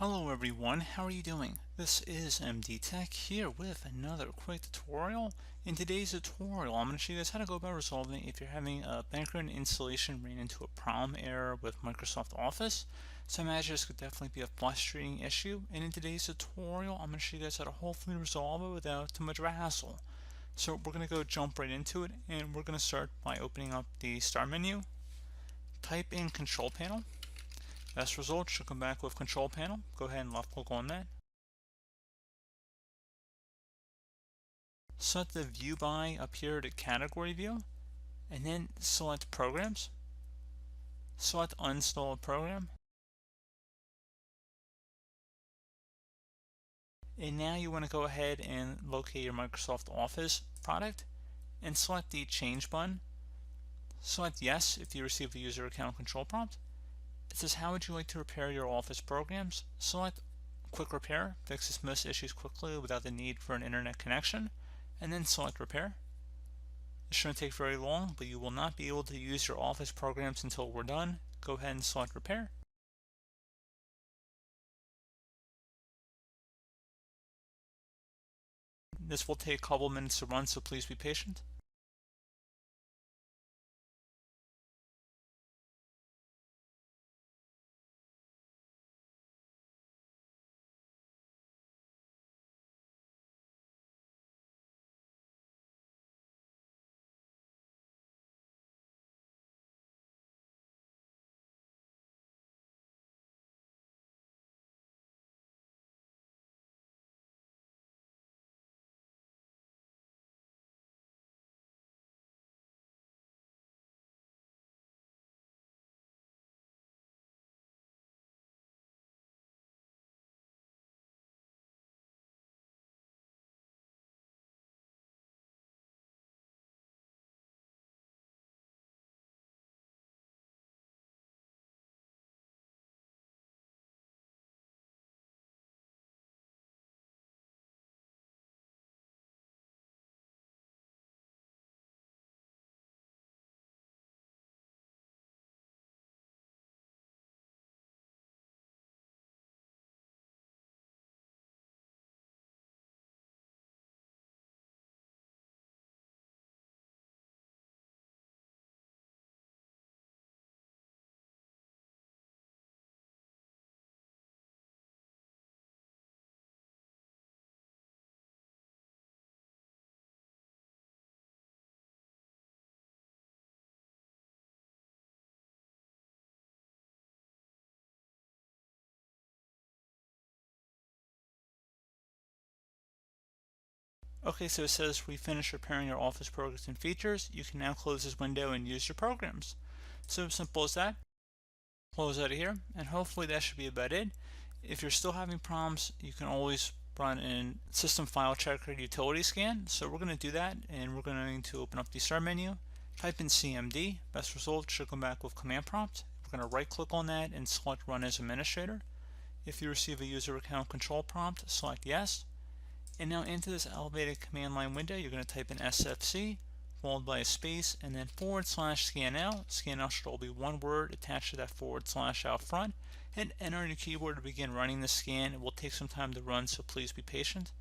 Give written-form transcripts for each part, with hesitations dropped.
Hello everyone, how are you doing? This is MD Tech here with another quick tutorial. In today's tutorial, I'm going to show you guys how to go about resolving if you're having a background installation ran into a problem error with Microsoft Office. So I imagine this could definitely be a frustrating issue, and in today's tutorial, I'm going to show you guys how to hopefully resolve it without too much of a hassle. So we're going to jump right into it, and we're going to start by opening up the Start menu, type in Control Panel. Best result should come back with Control Panel. Go ahead and left click on that. Set the view by up here to category view, and then select Programs. Select Uninstall a program. And now you want to go ahead and locate your Microsoft Office product and select the Change button. Select Yes if you receive a user account control prompt. It says, how would you like to repair your Office programs? Select Quick Repair, fixes most issues quickly without the need for an internet connection, and then select Repair. It shouldn't take very long, but you will not be able to use your Office programs until we're done. Go ahead and select Repair. This will take a couple minutes to run, so please be patient. Okay, so it says we finished repairing your Office programs and features. You can now close this window and use your programs. So simple as that. Close out of here, and hopefully that should be about it. If you're still having problems, you can always run in System File Checker Utility Scan. So we're going to do that, and we're going to open up the Start menu, type in CMD. Best result should come back with Command Prompt. We're going to right click on that and select Run as Administrator. If you receive a user account control prompt, select Yes. And now into this elevated command line window, you're going to type in SFC, followed by a space, and then /scan out. Scan out should all be one word attached to that / out front. And enter your keyboard to begin running the scan. It will take some time to run, so please be patient.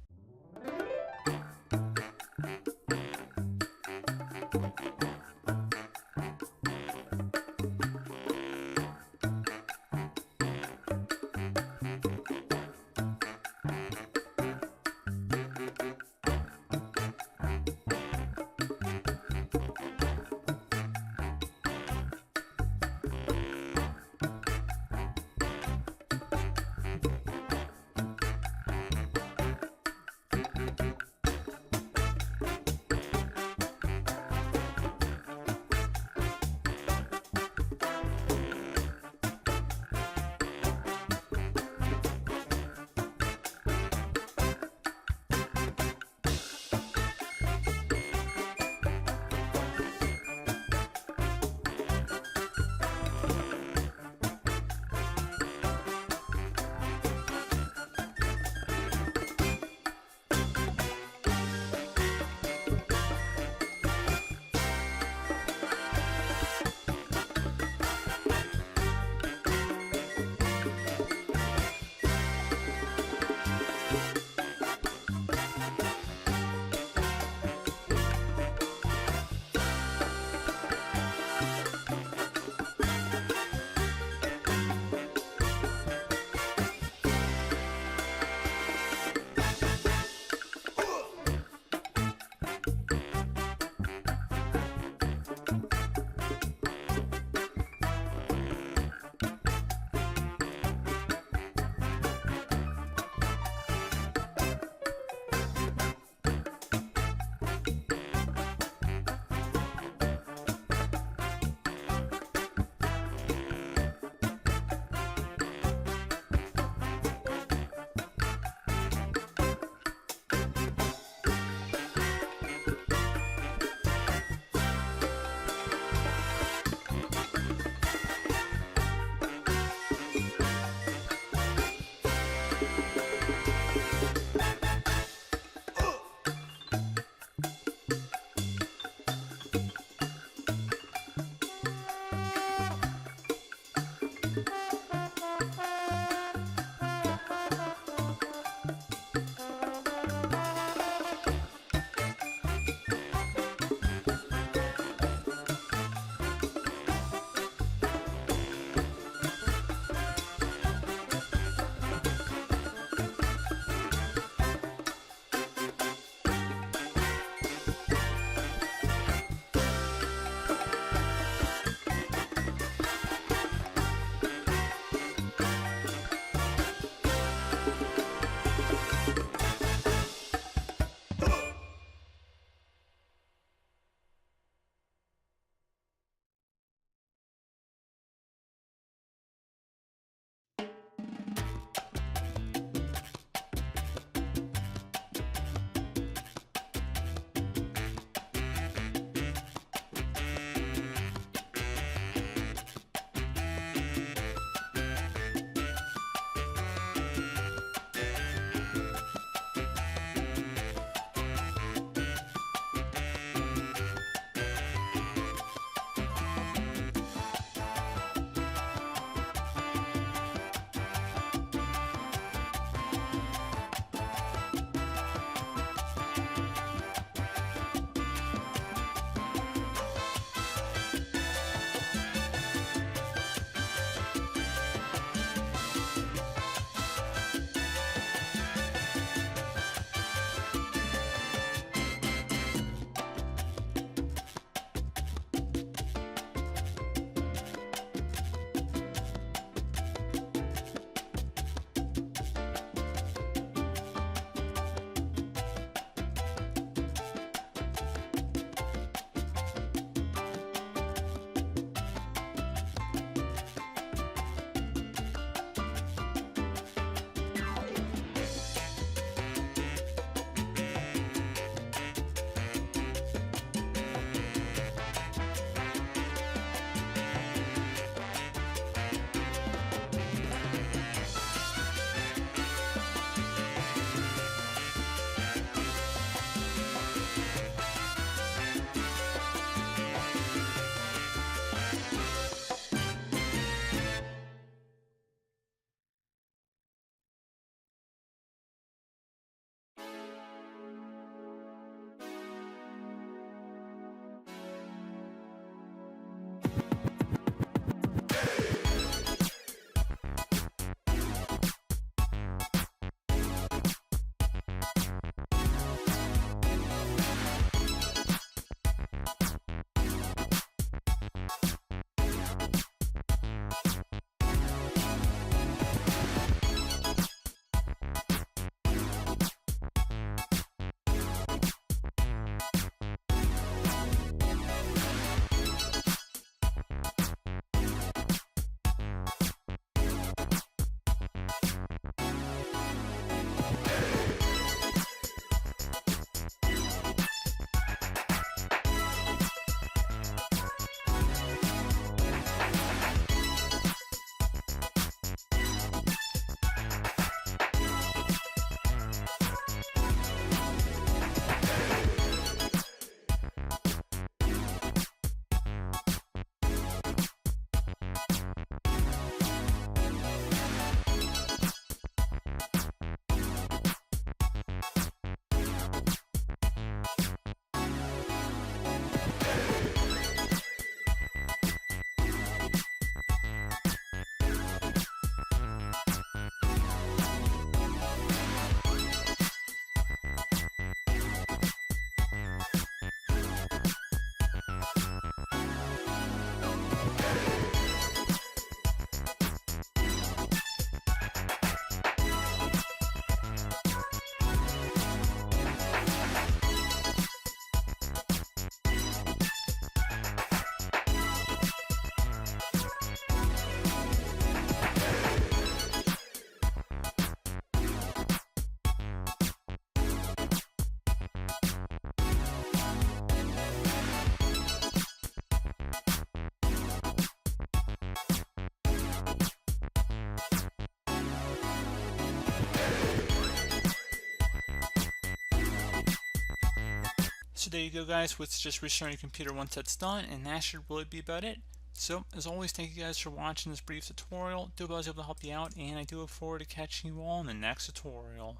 So there you go, guys, with just restarting your computer once that's done, and that should really be about it. So as always, thank you guys for watching this brief tutorial. Do hope I was able to help you out, and I do look forward to catching you all in the next tutorial.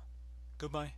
Goodbye.